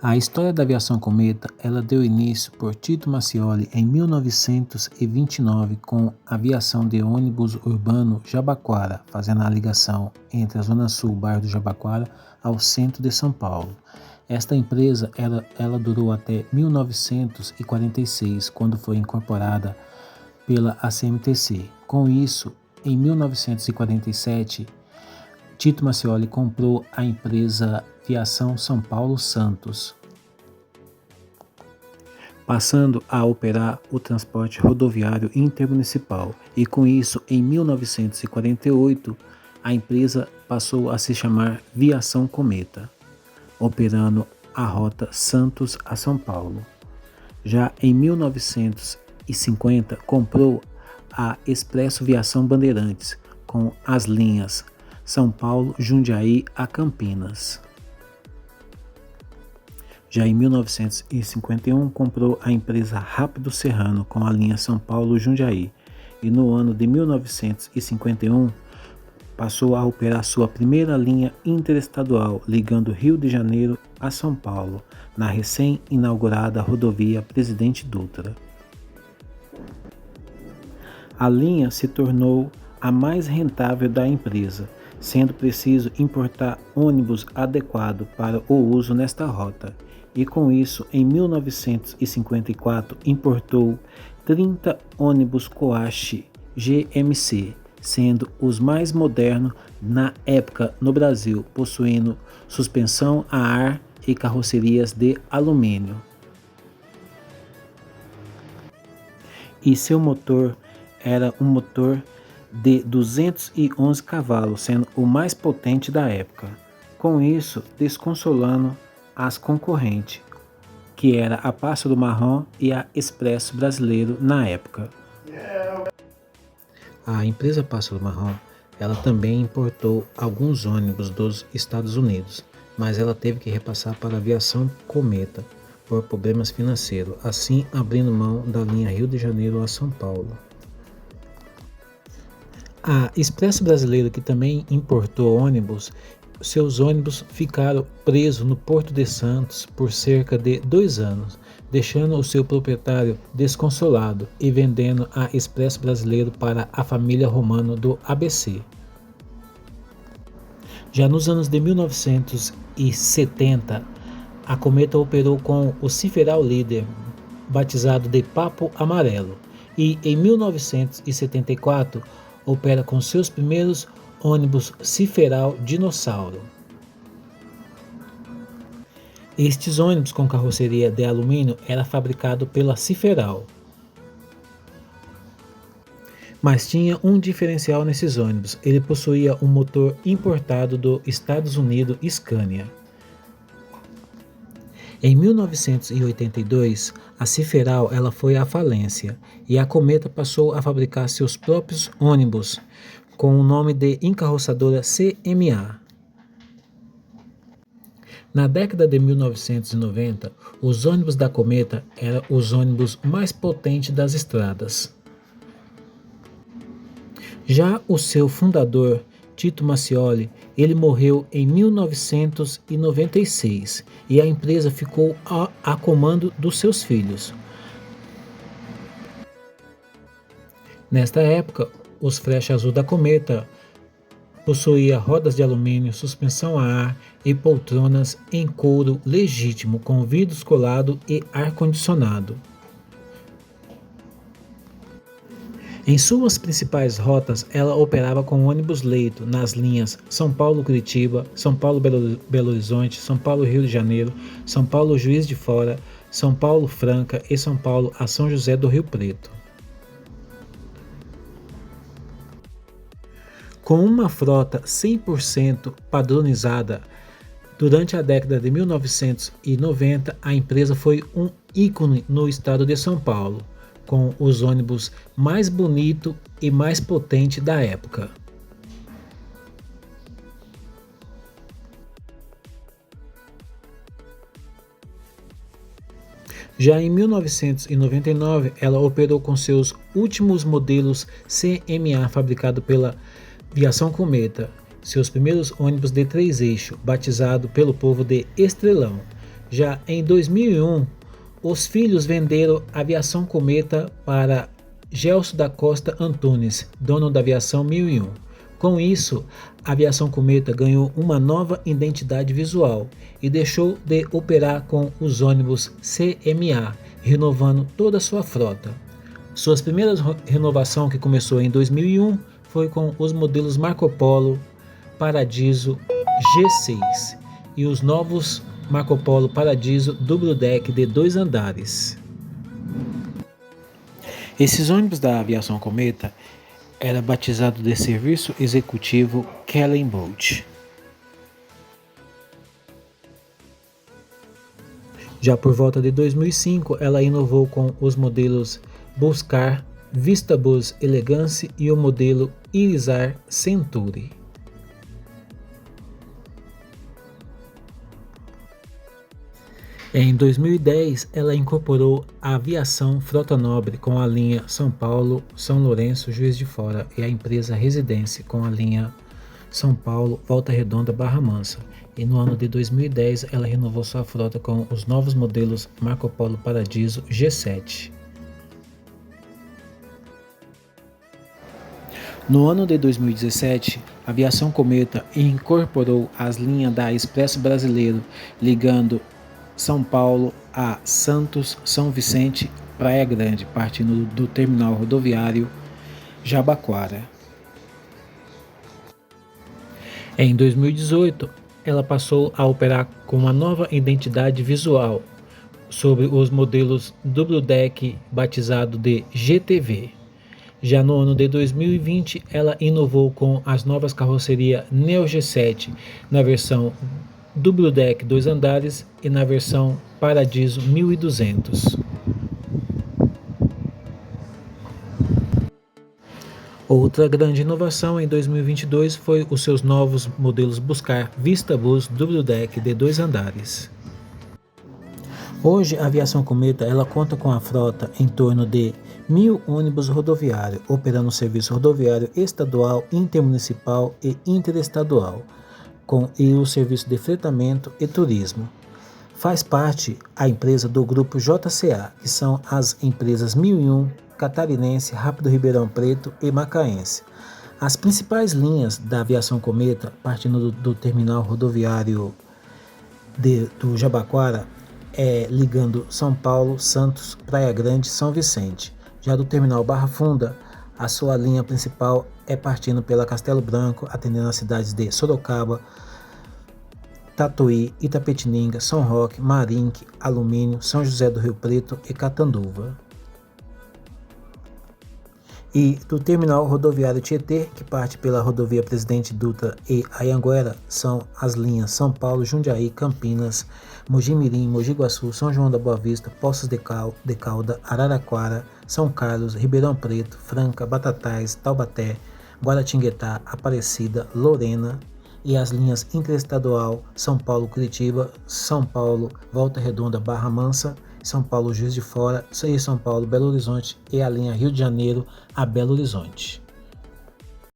A história da aviação cometa, ela deu início por Tito Macioli em 1929 com a aviação de ônibus urbano Jabaquara, fazendo a ligação entre a Zona Sul, bairro do Jabaquara, ao centro de São Paulo. Esta empresa ela durou até 1946, quando foi incorporada pela ACMTC. Com isso, em 1947, Tito Macioli comprou a empresa Viação São Paulo Santos, passando a operar o transporte rodoviário intermunicipal. E com isso, em 1948, a empresa passou a se chamar Viação Cometa, operando a rota Santos a São Paulo. Já em 1950, comprou a Expresso Viação Bandeirantes, com as linhas São Paulo, Jundiaí a Campinas. Já em 1951, comprou a empresa Rápido Serrano, com a linha São Paulo, Jundiaí. E no ano de 1951, passou a operar sua primeira linha interestadual, ligando Rio de Janeiro a São Paulo, na recém-inaugurada rodovia Presidente Dutra. A linha se tornou a mais rentável da empresa, sendo preciso importar ônibus adequado para o uso nesta rota. E com isso, em 1954, importou 30 ônibus Coach GMC, sendo os mais modernos na época no Brasil, possuindo suspensão a ar e carrocerias de alumínio. E seu motor era um motor de 211 cavalos, sendo o mais potente da época. Com isso, desconsolando as concorrentes, que era a Pássaro Marrom e a Expresso Brasileiro na época. A empresa Pássaro Marrom, ela também importou alguns ônibus dos Estados Unidos, mas ela teve que repassar para a Aviação Cometa por problemas financeiros, assim abrindo mão da linha Rio de Janeiro a São Paulo. A Expresso Brasileiro, que também importou ônibus, seus ônibus ficaram presos no Porto de Santos por cerca de 2 anos, deixando o seu proprietário desconsolado e vendendo a Expresso Brasileiro para a família Romano do ABC. Já nos anos de 1970, a Cometa operou com o Ciferal Líder, batizado de Papo Amarelo, e em 1974 opera com seus primeiros ônibus Ciferal Dinossauro. Estes ônibus com carroceria de alumínio era fabricado pela Ciferal. Mas tinha um diferencial nesses ônibus, ele possuía um motor importado dos Estados Unidos Scania. Em 1982, a Ciferal ela foi à falência e a Cometa passou a fabricar seus próprios ônibus com o nome de encarroçadora CMA. Na década de 1990, os ônibus da Cometa eram os ônibus mais potentes das estradas. Já o seu fundador, Tito Macioli, ele morreu em 1996 e a empresa ficou a comando dos seus filhos. Nesta época, os Flecha Azul da Cometa possuía rodas de alumínio, suspensão a ar e poltronas em couro legítimo com vidros colados e ar-condicionado. Em suas principais rotas, ela operava com ônibus-leito nas linhas São Paulo-Curitiba, São Paulo-Belo Horizonte, São Paulo-Rio de Janeiro, São Paulo-Juiz de Fora, São Paulo-Franca e São Paulo a São José do Rio Preto. Com uma frota 100% padronizada, durante a década de 1990, a empresa foi um ícone no estado de São Paulo, com os ônibus mais bonitos e mais potentes da época. Já em 1999, ela operou com seus últimos modelos CMA fabricados pela Viação Cometa, seus primeiros ônibus de 3 eixos, batizado pelo povo de Estrelão. Já em 2001, os filhos venderam a Aviação Cometa para Gelson da Costa Antunes, dono da Aviação 1001. Com isso, a Aviação Cometa ganhou uma nova identidade visual e deixou de operar com os ônibus CMA, renovando toda a sua frota. Suas primeiras renovação, que começou em 2001, foi com os modelos Marco Polo Paradiso G6 e os novos Marco Polo Paradiso Double Deck de 2 andares. Esses ônibus da Aviação Cometa era batizado de Serviço Executivo Kellenbolt. Já por volta de 2005, ela inovou com os modelos Buscar, Vistabus Elegance e o modelo Irizar Century. Em 2010, ela incorporou a aviação Frota Nobre com a linha São Paulo, São Lourenço, Juiz de Fora e a empresa Residência com a linha São Paulo, Volta Redonda, Barra Mansa. E no ano de 2010, ela renovou sua frota com os novos modelos Marco Polo Paradiso G7. No ano de 2017, a Aviação Cometa incorporou as linhas da Expresso Brasileiro, ligando São Paulo a Santos, São Vicente, Praia Grande, partindo do terminal rodoviário Jabaquara. Em 2018, ela passou a operar com uma nova identidade visual sobre os modelos Double Deck batizado de GTV. Já no ano de 2020, ela inovou com as novas carrocerias Neo G7 na versão Double Deck 2 andares e na versão Paradiso 1200. Outra grande inovação em 2022 foi os seus novos modelos Buscar Vistabus Double Deck de 2 andares. Hoje, a Aviação Cometa ela conta com a frota em torno de 1.000 ônibus rodoviários, operando o serviço rodoviário estadual, intermunicipal e interestadual, e o serviço de fretamento e turismo. Faz parte a empresa do grupo JCA, que são as empresas 1001, Catarinense, Rápido Ribeirão Preto e Macaense. As principais linhas da Aviação Cometa, partindo do terminal rodoviário do Jabaquara, ligando São Paulo, Santos, Praia Grande, São Vicente. Já do terminal Barra Funda, a sua linha principal é partindo pela Castelo Branco, atendendo as cidades de Sorocaba, Tatuí, Itapetininga, São Roque, Marinque, Alumínio, São José do Rio Preto e Catanduva. E do terminal rodoviário Tietê, que parte pela rodovia Presidente Dutra e Anhanguera, são as linhas São Paulo, Jundiaí, Campinas, Mogi-mirim, Mogi Guaçu, São João da Boa Vista, Poços de Calda, Araraquara, São Carlos, Ribeirão Preto, Franca, Batatais, Taubaté, Guaratinguetá, Aparecida, Lorena, e as linhas interestadual São Paulo-Curitiba, São Paulo, Volta Redonda, Barra Mansa, São Paulo, Juiz de Fora, e São Paulo, Belo Horizonte e a linha Rio de Janeiro a Belo Horizonte.